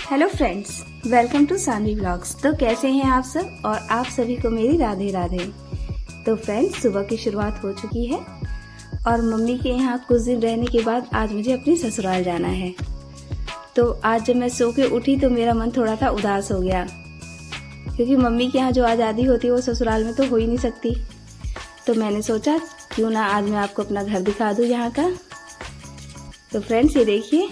Hello friends, welcome to Sanvi blogs. तो कैसे हैं आप सब और आप सभी को मेरी राधे राधे। तो फ्रेंड्स, सुबह की शुरुआत हो चुकी है और मम्मी के यहाँ कुछ दिन रहने के बाद आज मुझे अपनी ससुराल जाना है। तो आज जब मैं सो के उठी तो मेरा मन थोड़ा सा उदास हो गया, क्योंकि मम्मी के यहाँ जो आज़ादी होती है वो ससुराल में तो हो ही नहीं सकती। तो मैंने सोचा क्यों ना आज मैं आपको अपना घर दिखा दूँ यहाँ का। तो फ्रेंड्स, ये देखिए,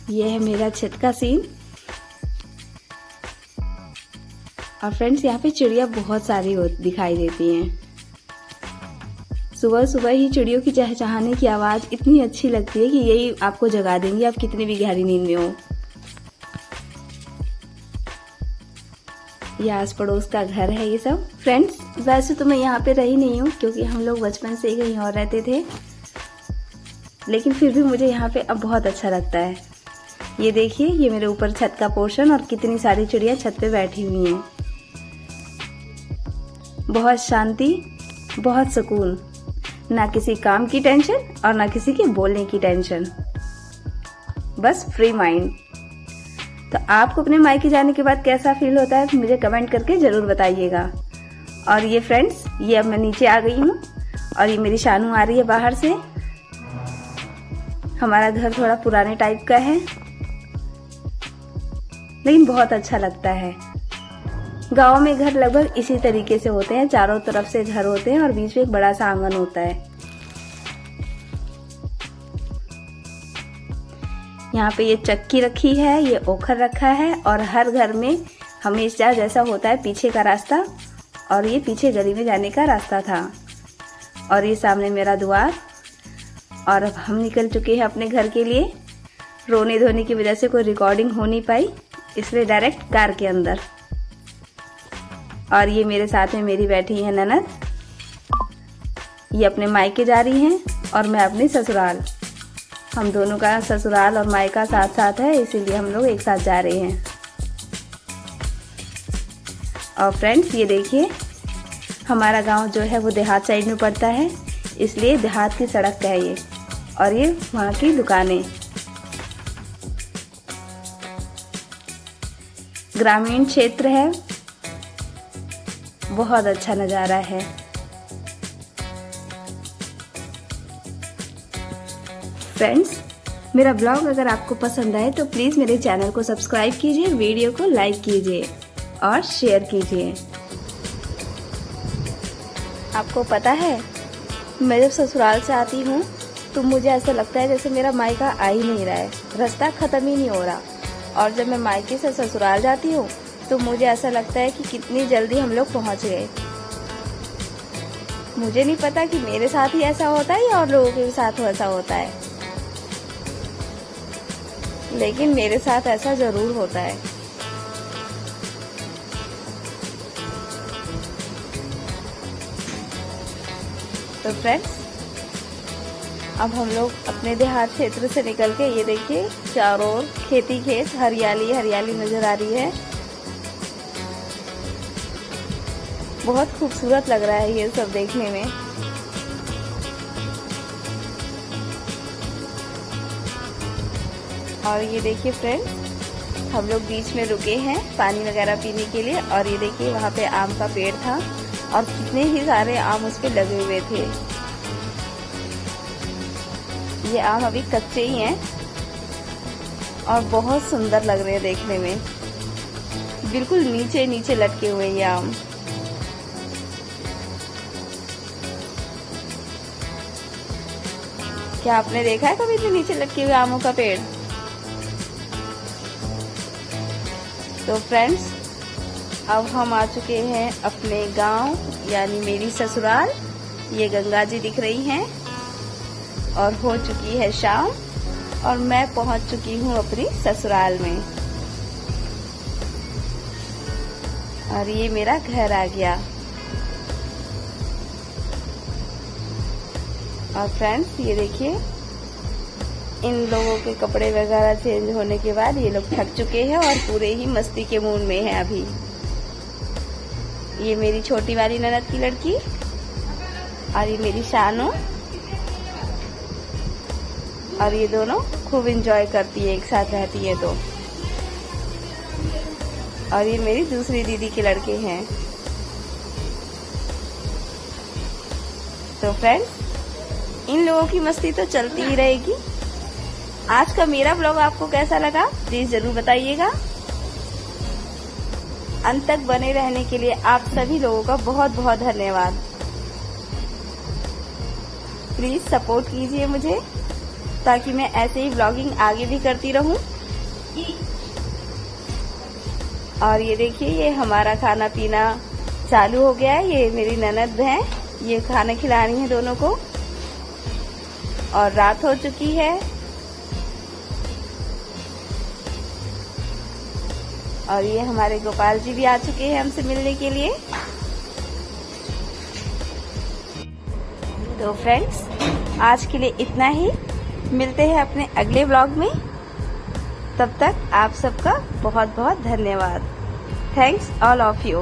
ये है मेरा छत का सीन। और फ्रेंड्स, यहाँ पे चिड़िया बहुत सारी दिखाई देती हैं। सुबह सुबह ही चिड़ियों की चहचहाने की आवाज़ इतनी अच्छी लगती है कि यही आपको जगा देंगी, आप कितनी भी गहरी नींद में हो। ये आस पड़ोस का घर है ये सब। फ्रेंड्स, वैसे तो मैं यहाँ पे रही नहीं हूँ, क्योंकि हम लोग बचपन से ही कहीं और रहते थे, लेकिन फिर भी मुझे यहाँ पे अब बहुत अच्छा लगता है। ये देखिए, ये मेरे ऊपर छत का पोर्शन और कितनी सारी चिड़िया छत पे बैठी हुई हैं। बहुत शांति, बहुत सुकून, ना किसी काम की टेंशन और ना किसी के बोलने की टेंशन, बस फ्री माइंड। तो आपको अपने मायके जाने के बाद कैसा फील होता है मुझे कमेंट करके ज़रूर बताइएगा। और ये फ्रेंड्स, ये अब मैं नीचे आ गई हूँ और ये मेरी शानू आ रही है बाहर से। हमारा घर थोड़ा पुराने टाइप का है, लेकिन बहुत अच्छा लगता है। गांव में घर लगभग इसी तरीके से होते हैं, चारों तरफ से घर होते हैं और बीच में एक बड़ा सा आंगन होता है। यहाँ पे ये चक्की रखी है, ये ओखर रखा है और हर घर में हमेशा जैसा होता है पीछे का रास्ता, और ये पीछे गली में जाने का रास्ता था। और ये सामने मेरा द्वार। और अब हम निकल चुके हैं अपने घर के लिए। रोने धोने की वजह से कोई रिकॉर्डिंग हो नहीं पाई, इसलिए डायरेक्ट कार के अंदर। और ये मेरे साथ में मेरी बैठी है ननद। ये अपने मायके जा रही हैं और मैं अपनी ससुराल। हम दोनों का ससुराल और मायका साथ साथ है, इसीलिए हम लोग एक साथ जा रहे हैं। और फ्रेंड्स, ये देखिए, हमारा गांव जो है वो देहात साइड में पड़ता है, इसलिए देहात की सड़क है ये। और ये वहाँ की दुकानें। ग्रामीण क्षेत्र है, बहुत अच्छा नज़ारा है। फ्रेंड्स, मेरा ब्लॉग अगर आपको पसंद आए तो प्लीज़ मेरे चैनल को सब्सक्राइब कीजिए, वीडियो को लाइक कीजिए और शेयर कीजिए। आपको पता है, मैं जब ससुराल से आती हूँ तो मुझे ऐसा लगता है जैसे मेरा मायका आ ही नहीं रहा है, रास्ता ख़त्म ही नहीं हो रहा। और जब मैं मायके से ससुराल जाती हूँ तो मुझे ऐसा लगता है कि कितनी जल्दी हम लोग पहुँच गए। मुझे नहीं पता कि मेरे साथ ही ऐसा होता है या और लोगों के साथ ऐसा होता है, लेकिन मेरे साथ ऐसा ज़रूर होता है। तो फ्रेंड्स, अब हम लोग अपने देहात क्षेत्र से निकल के, ये देखिए, चारों ओर खेती खेत, हरियाली हरियाली नजर आ रही है। बहुत खूबसूरत लग रहा है ये सब देखने में। और ये देखिए फ्रेंड्स, हम लोग बीच में रुके हैं पानी वगैरह पीने के लिए। और ये देखिए, वहाँ पे आम का पेड़ था और कितने ही सारे आम उस पे लगे हुए थे। ये आम अभी कच्चे ही हैं और बहुत सुंदर लग रहे हैं देखने में, बिल्कुल नीचे नीचे लटके हुए ये आम। क्या आपने देखा है कभी इतने नीचे लटके हुए आमों का पेड़? तो फ्रेंड्स, अब हम आ चुके हैं अपने गांव, यानी मेरी ससुराल। ये गंगा जी दिख रही हैं और हो चुकी है शाम और मैं पहुंच चुकी हूँ अपनी ससुराल में। और ये मेरा घर आ गया। और फ्रेंड्स, ये देखिए, इन लोगों के कपड़े वगैरह चेंज होने के बाद ये लोग थक चुके हैं और पूरे ही मस्ती के मूड में हैं अभी। ये मेरी छोटी वाली ननद की लड़की और ये मेरी शानू। और ये दोनों खूब एंजॉय करती है, एक साथ रहती है तो। और ये मेरी दूसरी दीदी के लड़के हैं। तो फ्रेंड्स, इन लोगों की मस्ती तो चलती ही रहेगी। आज का मेरा ब्लॉग आपको कैसा लगा प्लीज जरूर बताइएगा। अंत तक बने रहने के लिए आप सभी लोगों का बहुत बहुत धन्यवाद। प्लीज सपोर्ट कीजिए मुझे, ताकि मैं ऐसे ही व्लॉगिंग आगे भी करती रहूं। और ये देखिए, ये हमारा खाना पीना चालू हो गया है। ये मेरी ननद है, ये खाना खिला रही है दोनों को। और रात हो चुकी है। और ये हमारे गोपाल जी भी आ चुके हैं हमसे मिलने के लिए। तो फ्रेंड्स, आज के लिए इतना ही। मिलते हैं अपने अगले व्लॉग में। तब तक आप सबका बहुत बहुत धन्यवाद। Thanks all of you.